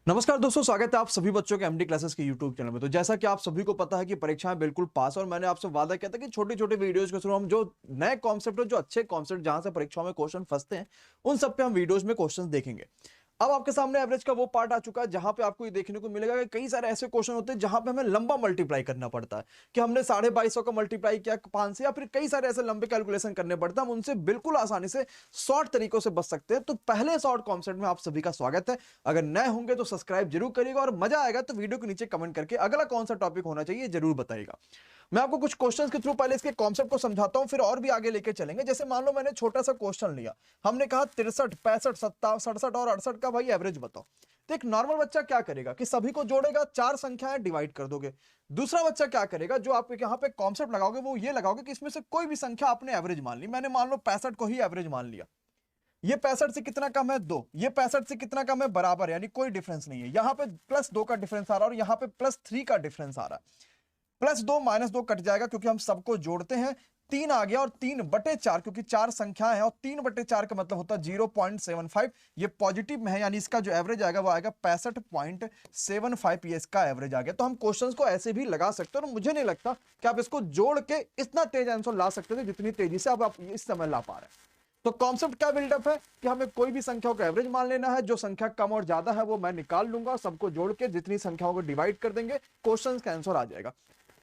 नमस्कार दोस्तों, स्वागत है आप सभी बच्चों के एमडी क्लासेस के यूट्यूब चैनल में। तो जैसा कि आप सभी को पता है कि परीक्षाएं बिल्कुल पास, और मैंने आपसे वादा किया था कि छोटे छोटे वीडियोस के थ्रू हम जो नए कॉन्सेप्ट और जो अच्छे कॉन्सेप्ट जहां से परीक्षाओं में क्वेश्चन फंसते हैं उन सब पे हम वीडियोस में क्वेश्चन देखेंगे। अब आपके सामने एवरेज का वो पार्ट आ चुका है जहां पे आपको ये देखने को मिलेगा कि कई सारे ऐसे क्वेश्चन होते हैं जहां पे हमें लंबा मल्टीप्लाई करना पड़ता है कि हमने 2250 का मल्टीप्लाई किया 5 से, या फिर कई सारे ऐसे लंबे कैलकुलेशन करने पड़ते हैं। हम उनसे बिल्कुल आसानी से शॉर्ट तरीकों से बच सकते हैं। तो पहले शॉर्ट कॉन्सेप्ट में आप सभी का स्वागत है। अगर नए होंगे तो सब्सक्राइब जरूर करिएगा, और मजा आएगा तो वीडियो के नीचे कमेंट करके अगला कौन सा टॉपिक होना चाहिए जरूर बताइएगा। मैं आपको कुछ क्वेश्चंस के थ्रू पहले इसके कॉन्सेप्ट को समझाता हूं, फिर और भी आगे लेके चलेंगे। जैसे मान लो मैंने छोटा सा क्वेश्चन लिया, हमने कहा 63, 65, 57, 67 और 68 का भाई एवरेज बताओ। तो एक नॉर्मल बच्चा क्या करेगा कि सभी को जोड़ेगा, चार संख्याएं डिवाइड कर दोगे। दूसरा बच्चा क्या करेगा, जो आप यहाँ पे कॉन्सेप्ट लगाओगे वो ये लगाओगे कि इसमें से कोई भी संख्या आपने एवरेज मान ली। मैंने मान लो 65 को ही एवरेज मान लिया। ये 65 से कितना कम है 2, ये 65 से कितना कम है बराबर, यानी कोई डिफरेंस नहीं है। यहां पे +2 का डिफरेंस आ रहा है और यहां पे +3 का डिफरेंस आ रहा है। +2 -2 कट जाएगा क्योंकि हम सबको जोड़ते हैं। 3 आ गया और 3/4, क्योंकि चार संख्याएं हैं और 3/4 का मतलब होता है 0.75। ये पॉजिटिव में है, यानी इसका जो एवरेज आएगा वो आएगा 65.75। ये इसका एवरेज आ गया। तो हम क्वेश्चंस को ऐसे भी लगा सकते हैं, और मुझे नहीं लगता कि आप इसको जोड़ के इतना तेज आंसर ला सकते थे जितनी तेजी से आप इस समय ला पा रहे हैं। तो कॉन्सेप्ट क्या बिल्डअप है कि हमें कोई भी संख्याओं का एवरेज मान लेना है। जो संख्या कम और ज्यादा है वो मैं निकाल लूंगा, सबको जोड़ के जितनी संख्याओं को डिवाइड कर देंगे, क्वेश्चन का आंसर आ जाएगा।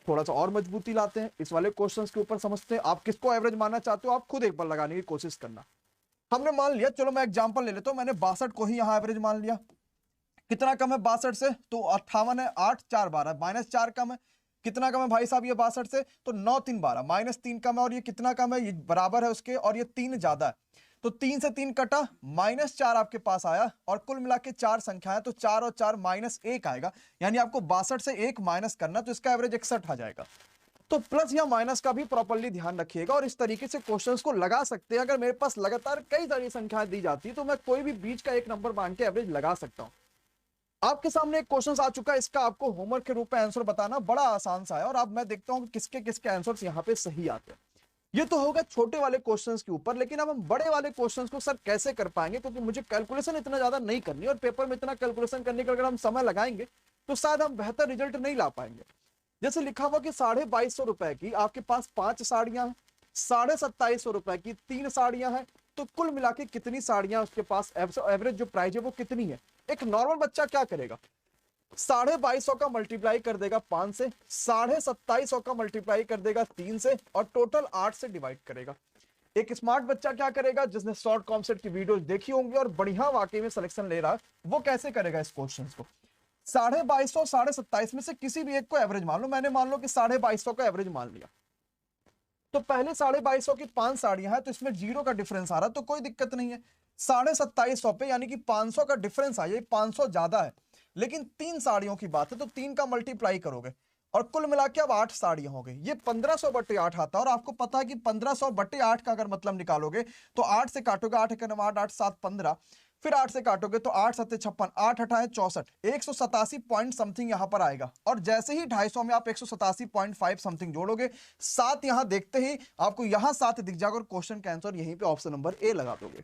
थोड़ा सा और मजबूती लाते हैं, इस वाले क्वेश्चंस के ऊपर समझते हैं। आप किसको एवरेज मानना चाहते हो आप खुद एक बार लगाने की कोशिश करना। हमने मान लिया, चलो मैं एग्जांपल ले लेता हूं, मैंने 62 को ही यहां एवरेज मान लिया। कितना कम है 62 से, तो 58 है, 8 4 12, -4 कम है। कितना कम है भाई साहब ये 62 से, तो 9 3 12, -3 कम है। और ये कितना कम है, ये बराबर है उसके, और ये 3 ज्यादा है। तो 3 से 3 कटा, -4 आपके पास आया, और कुल मिला के चार संख्याएं, तो 4 और 4 -1 आएगा। यानी आपको 62 से 1 माइनस करना, तो इसका एवरेज 61 आ जाएगा। तो प्लस या माइनस का भी प्रॉपर्ली ध्यान रखिएगा, और इस तरीके से क्वेश्चंस को लगा सकते हैं। अगर मेरे पास लगातार कई सारी संख्याएं दी जाती है तो मैं कोई भी बीच का एक नंबर मान के एवरेज लगा सकता हूं। आपके सामने एक क्वेश्चन आ चुका है, इसका आपको होमवर्क के रूप में आंसर बताना बड़ा आसान सा है, और अब मैं देखता हूं कि किसके किसके आंसर्स यहां पे सही आते हैं। ये तो होगा छोटे वाले क्वेश्चंस के ऊपर, लेकिन अब हम बड़े वाले क्वेश्चंस को सर कैसे कर पाएंगे, क्योंकि मुझे कैलकुलेशन इतना ज्यादा नहीं करनी, और पेपर में इतना कैलकुलेशन करने का अगर हम समय लगाएंगे तो शायद हम बेहतर रिजल्ट नहीं ला पाएंगे। जैसे लिखा हुआ कि 2250 रुपए की आपके पास 5 साड़ियां हैं, 2750 रुपए की 3 साड़ियां हैं, तो कुल मिला के कितनी साड़ियां उसके पास, एवरेज जो प्राइस है वो कितनी है। एक नॉर्मल बच्चा क्या करेगा, 2250 का मल्टीप्लाई कर देगा 5 से, 2750 का मल्टीप्लाई कर देगा 3 से, और टोटल 8 से डिवाइड करेगा। एक स्मार्ट बच्चा क्या करेगा, जिसने शॉर्ट कॉन्सेप्ट की वीडियोस देखी होंगी और बढ़िया वाकई में सिलेक्शन ले रहा है, वो कैसे करेगा इस क्वेश्चन को। 2250 और 2750 में से किसी भी एक को एवरेज मान लो। मैंने मान लो कि 2250 का एवरेज मान लिया, तो पहले 2250 की 5 साड़ियां हैं, तो इसमें 0 का डिफरेंस आ रहा, तो कोई दिक्कत नहीं है। 2750 पे यानी कि 500 का डिफरेंस आया, 500 ज्यादा है, लेकिन 3 साड़ियों की बात है तो 3 का मल्टीप्लाई करोगे, और कुल मिला के अब 8 साड़ियां हो गई। ये 1500/8 आता है, और आपको पता है कि 1500/8 का अगर मतलब निकालोगे तो 8 से काटोगे, 8 × 8 8 7 15, फिर 8 से काटोगे तो 8 7 56, 8 8 64, 187 पॉइंट समथिंग यहां पर आएगा। और जैसे ही 250 में आप 187.5 समथिंग जोड़ोगे, 7 यहां देखते ही आपको यहां 7 दिख जाएगा, और क्वेश्चन का आंसर यहीं पे ऑप्शन नंबर ए लगा दोगे।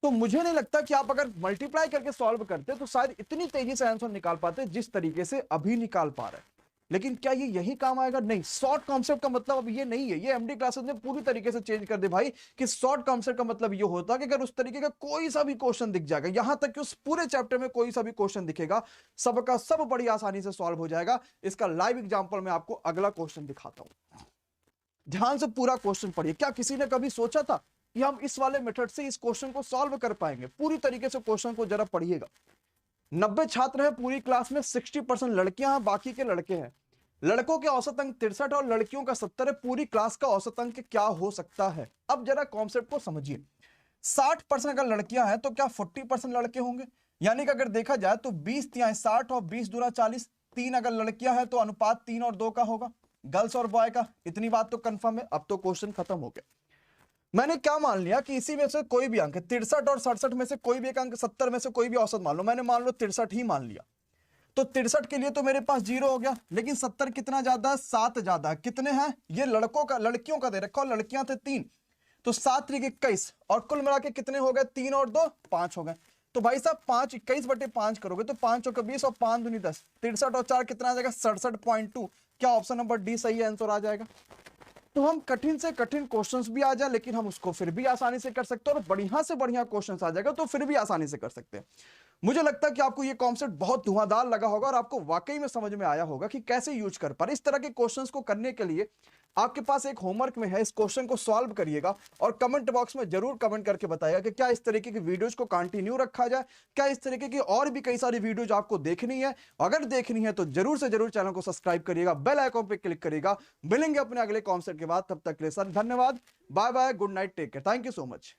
तो मुझे नहीं लगता कि आप अगर मल्टीप्लाई करके सॉल्व करते तो शायद इतनी तेजी से आंसर निकाल पाते जिस तरीके से अभी निकाल पा रहे हैं। लेकिन क्या ये यही काम आएगा? नहीं। शॉर्ट कॉन्सेप्ट का मतलब अब ये नहीं है। ये एमडी क्लासेस ने पूरी तरीके से चेंज कर दे भाई, कि शॉर्ट कॉन्सेप्ट का मतलब ये होता है कि अगर उस तरीके का कोई सा भी क्वेश्चन दिख जाएगा, यहां तक कि उस पूरे चैप्टर में कोई सा भी क्वेश्चन दिखेगा, सबका सब बड़ी आसानी से सॉल्व हो जाएगा। इसका लाइव एग्जाम्पल मैं आपको अगला क्वेश्चन दिखाता हूं। ध्यान से पूरा क्वेश्चन पढ़िए। क्या किसी ने कभी सोचा था कि हम इस वाले मेथड से इस क्वेश्चन को सॉल्व कर पाएंगे? पूरी तरीके से क्वेश्चन को जरा पढ़िएगा। 90 छात्र हैं पूरी क्लास में, 60% लड़कियां हैं, बाकी के लड़के हैं। लड़कों के औसत अंक 63 और लड़कियों का 70 है। पूरी क्लास का औसत अंक क्या हो सकता है? अब जरा कॉन्सेप्ट को समझिए। 60% अगर लड़कियां हैं तो क्या 40% लड़के होंगे? यानी कि अगर देखा जाए तो 20 तिहाई 60 और 20 दूना 40, 3 अगर लड़कियां हैं तो अनुपात 3 और 2 का होगा, गर्ल्स और बॉय का। इतनी बात तो कंफर्म है। अब तो क्वेश्चन खत्म हो गया। मैंने क्या मान लिया कि इसी में से कोई भी अंक, 63 और 67 में से कोई भी एक अंक, 70 में से कोई भी औसत मान लो। मैंने मान लो 63 ही मान लिया, तो 63 के लिए तो मेरे पास 0 हो गया। लेकिन 70 कितना ज्यादा है? 7 ज्यादा है। कितने हैं? ये लड़कों का, लड़कियों का दे रखा, और लड़कियां थे 3, तो 7 × 21, और कुल मिला के कितने हो गए? 3 और 2 5 हो गए। तो भाई साहब 5 21/5 करोगे तो 5 चौके 20 और 5 दूनी 10, 63 और 4 कितना आ जाएगा 67.2। क्या ऑप्शन नंबर डी सही आंसर आ जाएगा। तो हम कठिन से कठिन क्वेश्चंस भी आ जाए लेकिन हम उसको फिर भी आसानी से कर सकते हैं, और बढ़िया से बढ़िया क्वेश्चंस आ जाएगा तो फिर भी आसानी से कर सकते हैं। मुझे लगता है कि आपको ये कॉन्सेप्ट बहुत धुआंधार लगा होगा और आपको वाकई में समझ में आया होगा कि कैसे यूज कर पा रहे। इस तरह के क्वेश्चंस को करने के लिए आपके पास एक होमवर्क में है, इस क्वेश्चन को सॉल्व करिएगा और कमेंट बॉक्स में जरूर कमेंट करके बताइएगा कि क्या इस तरीके की वीडियोज को कंटिन्यू रखा जाए, क्या इस तरीके की और भी कई सारी वीडियोज आपको देखनी है। अगर देखनी है तो जरूर से जरूर चैनल को सब्सक्राइब करिएगा, बेल आइकॉन पे क्लिक करिएगा। मिलेंगे अपने अगले कॉन्सेप्ट के बाद, तब तक के लिए सर धन्यवाद, bye bye, good night, take care, thank you so much.